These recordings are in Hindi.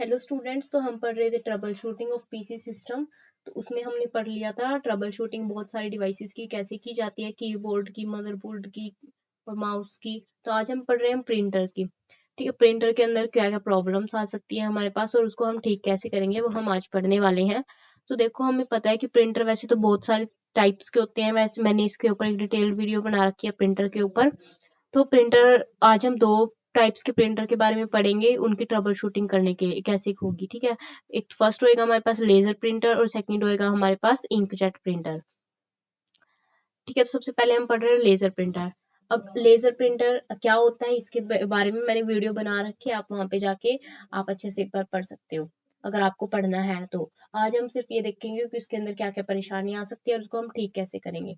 हेलो स्टूडेंट्स, तो हम पढ़ रहे थे trouble shooting of PC system. तो उसमें हमने पढ़ लिया था ट्रबल शूटिंग बहुत सारी डिवाइसेस की कैसे की जाती है, कीबोर्ड की, मदरबोर्ड की और माउस की। तो आज हम पढ़ रहे हैं प्रिंटर की। ठीक है, प्रिंटर के अंदर क्या क्या प्रॉब्लम्स आ सकती है हमारे पास और उसको हम ठीक कैसे करेंगे वो हम आज पढ़ने वाले हैं। तो देखो, हमें पता है कि प्रिंटर वैसे तो बहुत सारे टाइप्स के होते हैं। वैसे मैंने इसके ऊपर एक डिटेल्ड वीडियो बना रखी है प्रिंटर के ऊपर। तो प्रिंटर आज हम दो टाइप्स के प्रिंटर के बारे में पढ़ेंगे, उनकी ट्रबल शूटिंग करने के कैसे होगी। ठीक है, एक फर्स्ट होएगा हमारे पास लेजर प्रिंटर और सेकंड होएगा हमारे पास इंकजेट प्रिंटर। ठीक है, तो सबसे पहले हम पढ़ रहे हैं लेजर प्रिंटर। अब लेजर प्रिंटर क्या होता है इसके बारे में मैंने वीडियो बना रखी है, आप वहां पे जाके आप अच्छे से एक बार पढ़ सकते हो अगर आपको पढ़ना है तो। आज हम सिर्फ ये देखेंगे कि उसके अंदर क्या क्या परेशानी आ सकती है और उसको हम ठीक कैसे करेंगे।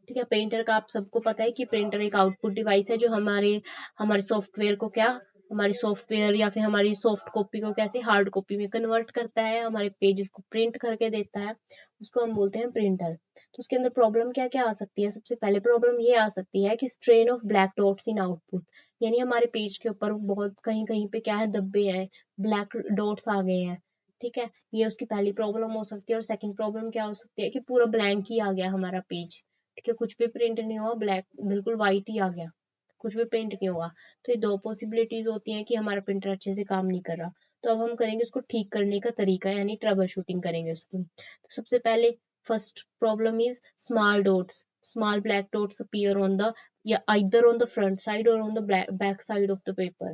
ठीक है, प्रिंटर का आप सबको पता है कि प्रिंटर एक आउटपुट डिवाइस है जो हमारे हमारे सॉफ्टवेयर को क्या, हमारी सॉफ्टवेयर या फिर हमारी सॉफ्ट कॉपी को कैसे हार्ड कॉपी में कन्वर्ट करता है, हमारे पेजेस को प्रिंट करके देता है। उसको हम बोलते हैं प्रिंटर। तो उसके अंदर प्रॉब्लम क्या क्या आ सकती है। सबसे पहले प्रॉब्लम ये आ सकती है कि strain of black dots in output, यानी हमारे पेज के ऊपर बहुत कहीं कहीं पे क्या है, धब्बे हैं, ब्लैक डॉट्स आ गए हैं। ठीक है, ये उसकी पहली प्रॉब्लम हो सकती है। और सेकंड प्रॉब्लम क्या हो सकती है कि पूरा ब्लैंक ही आ गया हमारा पेज। ठीक है, कुछ भी प्रिंट नहीं हुआ, ब्लैक बिल्कुल वाइट ही आ गया, कुछ भी प्रिंट नहीं हुआ। तो ये दो पॉसिबिलिटीज होती हैं कि हमारा प्रिंटर अच्छे से काम नहीं कर रहा। तो अब हम करेंगे उसको ठीक करने का तरीका, यानी ट्रबल शूटिंग करेंगे उसकी। तो सबसे पहले first problem is small dots, small black dots appear on the, yeah, either on the front side or on the back side of the paper.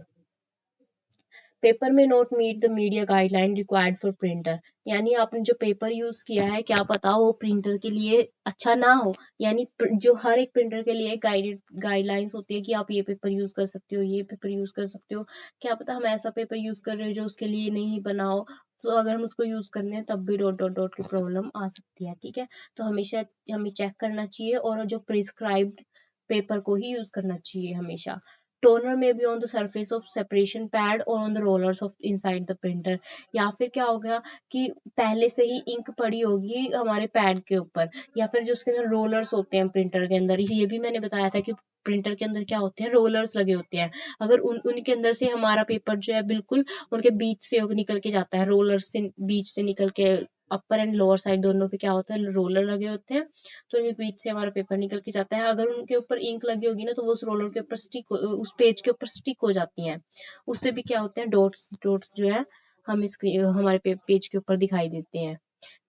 Paper में not meet the media guideline required for printer, यानी आपने जो पेपर यूज किया है क्या पता वो प्रिंटर के लिए अच्छा ना हो। यानी जो हर एक प्रिंटर के लिए गाइडेड गाइडलाइंस होती है कि आप ये पेपर यूज कर सकते हो, ये पेपर यूज कर सकते हो। क्या पता हम ऐसा पेपर यूज कर रहे हो जो उसके लिए नहीं बना हो। तो अगर हम उसको यूज करने हैं तब भी डॉट डॉट डॉट की प्रॉब्लम आ सकती है। ठीक है, तो हमेशा हमें चेक करना चाहिए और जो प्रिस्क्राइब्ड पेपर को ही यूज करना चाहिए हमेशा। टोनर में be on the surface of separation pad और on the rollers of inside the printer, या फिर क्या हो गया कि पहले से ही इंक पड़ी होगी हमारे पैड के ऊपर, या फिर जो उसके अंदर रोलर्स होते हैं प्रिंटर के अंदर, ये भी मैंने बताया था कि प्रिंटर के अंदर क्या होते हैं, रोलर्स लगे होते हैं। अगर उनके अंदर से हमारा पेपर जो है बिल्कुल उनके बीच से निकल के जाता है, रोलर से बीच से निकल के, अपर एंड लोअर साइड दोनों पे क्या होता है, रोलर लगे होते हैं। तो उनके बीच से हमारा पेपर निकल के जाता है। अगर उनके ऊपर इंक लगी होगी ना तो वो उस रोलर के ऊपर उस पेज के ऊपर स्टिक हो जाती हैं। उससे भी क्या होते हैं, डॉट्स डॉट्स जो है हमें स्क्रीन हमारे पेज के ऊपर दिखाई देते हैं।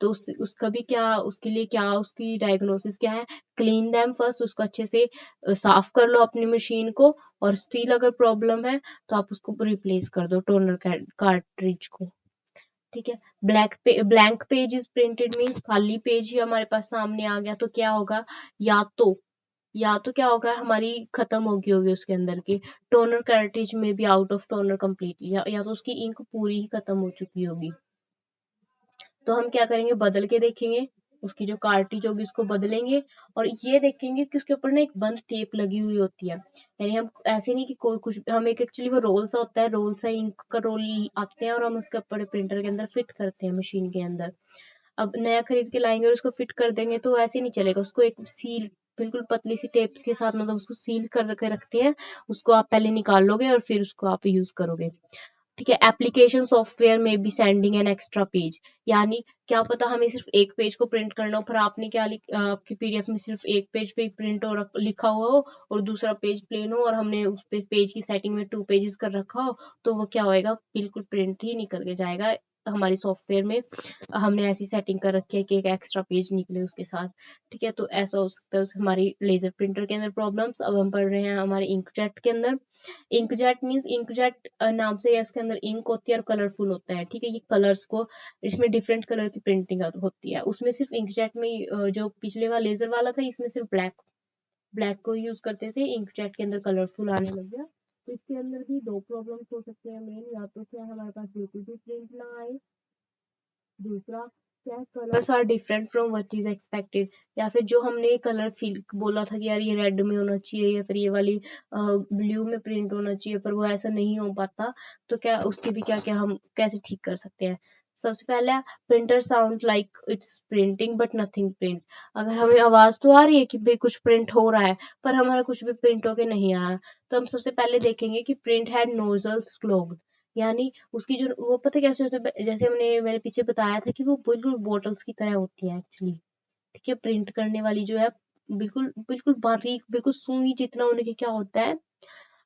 तो उसका भी क्या, उसके लिए क्या, उसकी डायग्नोसिस क्या है, क्लीन दैम फर्स्ट, उसको अच्छे से साफ कर लो अपनी मशीन को। और स्टिल अगर प्रॉब्लम है तो आप उसको रिप्लेस कर दो टोनर कार्ट्रिज को। ठीक है, blank page is printed means खाली पेज ही हमारे पास सामने आ गया। तो क्या होगा, या तो या तो क्या होगा, हमारी खत्म होगी उसके अंदर की टोनर कार्ट्रिज में भी आउट ऑफ टोनर कंप्लीटली, या तो उसकी इंक पूरी ही खत्म हो चुकी होगी। तो हम क्या करेंगे, बदल के देखेंगे, उसकी जो कार्ट्रिज होगी उसको बदलेंगे। और ये देखेंगे कि उसके ऊपर ना एक बंद टेप लगी हुई होती है। यानी हम ऐसे नहीं कि कोई कुछ, हम एक एक्चुअली वो रोल सा होता है, रोल सा इंक का रोल आते हैं और हम उसके ऊपर प्रिंटर के अंदर फिट करते हैं मशीन के अंदर। अब नया खरीद के लाएंगे और उसको फिट कर देंगे तो ऐसे नहीं चलेगा, उसको एक सील, बिल्कुल पतली सी टेप्स के साथ मतलब उसको सील कर के रखते हैं। उसको आप पहले निकाल लोगे और फिर उसको आप यूज करोगे। ठीक है, एप्लीकेशन सॉफ्टवेयर में be sending an extra page, यानी क्या पता हमें सिर्फ एक पेज को प्रिंट करना हो, पर आपने क्या आपकी पीडीएफ में सिर्फ एक पेज पे प्रिंट हो लिखा हुआ हो और दूसरा पेज प्लेन हो, और हमने उस पे पेज की सेटिंग में 2 पेजेस कर रखा हो। तो वो क्या होएगा, बिल्कुल प्रिंट ही नहीं करके जाएगा। हमारी सॉफ्टवेयर में हमने ऐसी सेटिंग कर रखी है कि एक एक्स्ट्रा पेज निकले उसके साथ। ठीक है, तो ऐसा हो सकता है हमारी लेजर प्रिंटर के अंदर प्रॉब्लम्स। अब हम पढ़ रहे हैं हमारे इंकजेट के अंदर। इंकजेट मींस, इंकजेट नाम से है, इसके अंदर इंक होती है और कलरफुल होता है। ठीक है, ये कलर्स को, इसमें डिफरेंट कलर की प्रिंटिंग होती है। उसमें सिर्फ इंकजेट में जो पिछले वाला लेजर वाला था इसमें सिर्फ ब्लैक ब्लैक को यूज करते थे, इंकजेट के अंदर कलरफुल आने लग गया। तो इसके अंदर भी दो प्रॉब्लम्स हो सकते हैं मेन, या तो क्या हमारे पास बिल्कुल भी प्रिंट ना आए, दूसरा क्या, colours are different from what is expected, या फिर जो हमने कलर फील बोला था कि यार ये रेड में होना चाहिए या फिर ये वाली ब्लू में प्रिंट होना चाहिए, पर वो ऐसा नहीं हो पाता। तो क्या उसके भी क्या क्या हम कैसे ठीक कर सकते हैं। सबसे पहले, printer sound like it's printing but nothing print, अगर हमें आवाज तो आ रही है कि भाई कुछ प्रिंट हो रहा है पर हमारा कुछ भी प्रिंट होके नहीं आया, तो हम सबसे पहले देखेंगे कि प्रिंट हैड नोजल्स क्लोग्ड, यानी उसकी जो वो पता कैसे होता है, जैसे मैंने पीछे बताया था कि वो बिल्कुल बॉटल्स की तरह होती है एक्चुअली। ठीक है, प्रिंट करने वाली जो है बिल्कुल बिल्कुल बारीक, बिल्कुल सुई जितना उनके क्या होता है,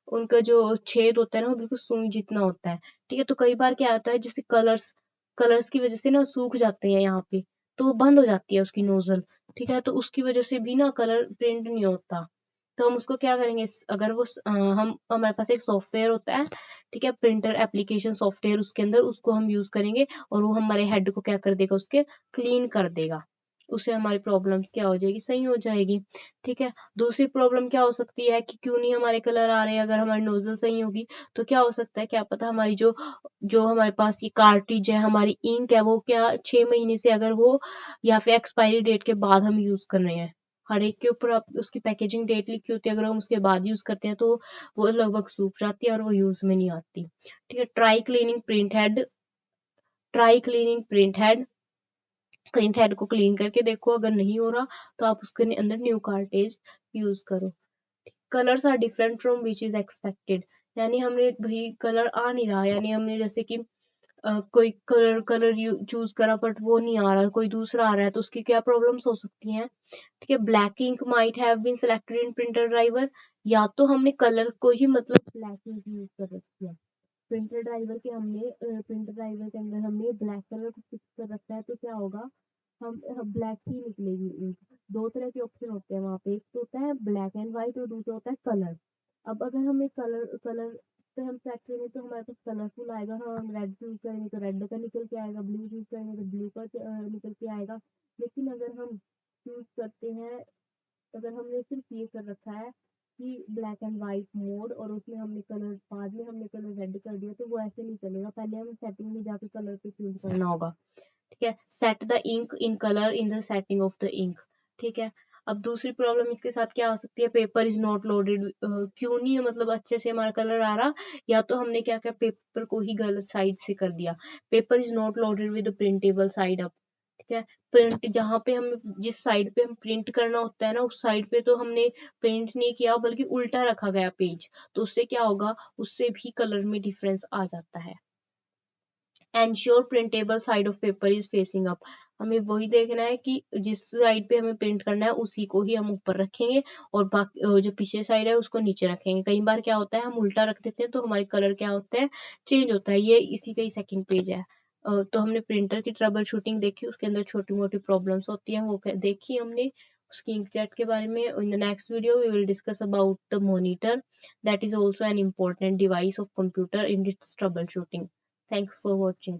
उनका जो छेद होता है ना वो बिल्कुल सुई जितना होता है। ठीक है, तो कई बार क्या होता है, जैसे कलर्स कलर्स की वजह से ना सूख जाते हैं यहाँ पे, तो वो बंद हो जाती है उसकी नोजल। ठीक है, तो उसकी वजह से भी ना कलर प्रिंट नहीं होता। तो हम उसको क्या करेंगे, अगर वो हम हमारे पास एक सॉफ्टवेयर होता है, ठीक है, प्रिंटर एप्लीकेशन सॉफ्टवेयर, उसके अंदर उसको हम यूज करेंगे और वो हमारे हेड को क्या कर देगा, उसके क्लीन कर देगा। उससे हमारी प्रॉब्लम्स क्या हो जाएगी, सही हो जाएगी। ठीक है, दूसरी प्रॉब्लम क्या हो सकती है कि क्यों नहीं हमारे कलर आ रहे हैं, अगर हमारी नोजल सही होगी तो क्या हो सकता है, क्या पता हमारी जो जो हमारे पास ये कार्ट्रिज है, हमारी इंक है, वो क्या 6 महीने से अगर वो या फिर एक्सपायरी डेट के बाद हम यूज कर रहे हैं। हर एक के ऊपर आप उसकी पैकेजिंग डेट लिखी होती है, अगर हम उसके बाद यूज करते हैं तो वो लगभग सूख जाती है और वो यूज में नहीं आती। ठीक है, ट्राई क्लीनिंग प्रिंट हेड को क्लीन करके देखो, अगर नहीं हो रहा तो आप उसके अंदर न्यू कार्टेज यूज करो। Colours are different from which is expected, यानी हमने भाई कलर आ नहीं रहा, यानी हमने जैसे कि कोई कलर कलर चूज करा बट वो नहीं आ रहा, कोई दूसरा आ रहा है, तो उसकी क्या प्रॉब्लम्स हो सकती हैं। ठीक है, black ink might have been selected in printer driver, या तो हमने कलर को ही मतलब ब्लैक इंक यूज कर रखी है प्रिंटर ड्राइवर के, हमने प्रिंटर ड्राइवर के अंदर हमने ब्लैक कलर को फिक्स कर रखा है, तो क्या होगा, हम ब्लैक ही निकलेगी इंक। दो तरह के ऑप्शन होते हैं वहां पे, एक तो होता है ब्लैक एंड व्हाइट और दूसरा होता है कलर। अब अगर हमें कलर कलर पे हम चेक करेंगे तो हमारे पास कलरफुल आएगा, हाँ हम रेड चूज करेंगे तो रेड का निकल के आएगा, ब्लू चूज करेंगे तो ब्लू का निकल के आएगा। लेकिन अगर हम चूज करते हैं, अगर हमने सिर्फ ये कर रखा है कि ब्लैक एंड व्हाइट मोड और उसमें हमने कलर बाद में हमने कलर रेड कर दिया, तो वो ऐसे नहीं चलेगा, पहले हमें सेटिंग में जाके कलर पे चूज करना होगा। ठीक है, set the ink in colour in the setting of the ink. ठीक है, अब दूसरी प्रॉब्लम इसके साथ क्या आ सकती है, पेपर इज नॉट लोडेड, क्यों नहीं है मतलब अच्छे से हमारा कलर आ रहा, या तो हमने क्या किया, पेपर को ही गलत साइड से कर दिया। Paper is not loaded with printable side up. ठीक है, प्रिंट जहाँ पे हम जिस साइड पे हम प्रिंट करना होता है ना, उस साइड पे तो हमने प्रिंट नहीं किया बल्कि उल्टा रखा गया पेज, तो उससे क्या होगा, उससे भी कलर में डिफरेंस आ जाता है। Ensure printable side of paper is facing up, हमें वही देखना है कि जिस साइड पे हमें प्रिंट करना है उसी को ही हम ऊपर रखेंगे और बाकी जो पीछे साइड है उसको नीचे रखेंगे। कई बार क्या होता है हम उल्टा रख देते हैं तो हमारे कलर क्या होता है, चेंज होता है। ये इसी का ही सेकंड पेज है। तो हमने प्रिंटर की ट्रबल शूटिंग देखी, उसके अंदर छोटी मोटी प्रॉब्लम्स होती हैं वो देखी हमने उसकी इंकजेट के बारे में। In the next video we will discuss about the monitor, that is also an important device of computer in its troubleshooting. Thanks for watching.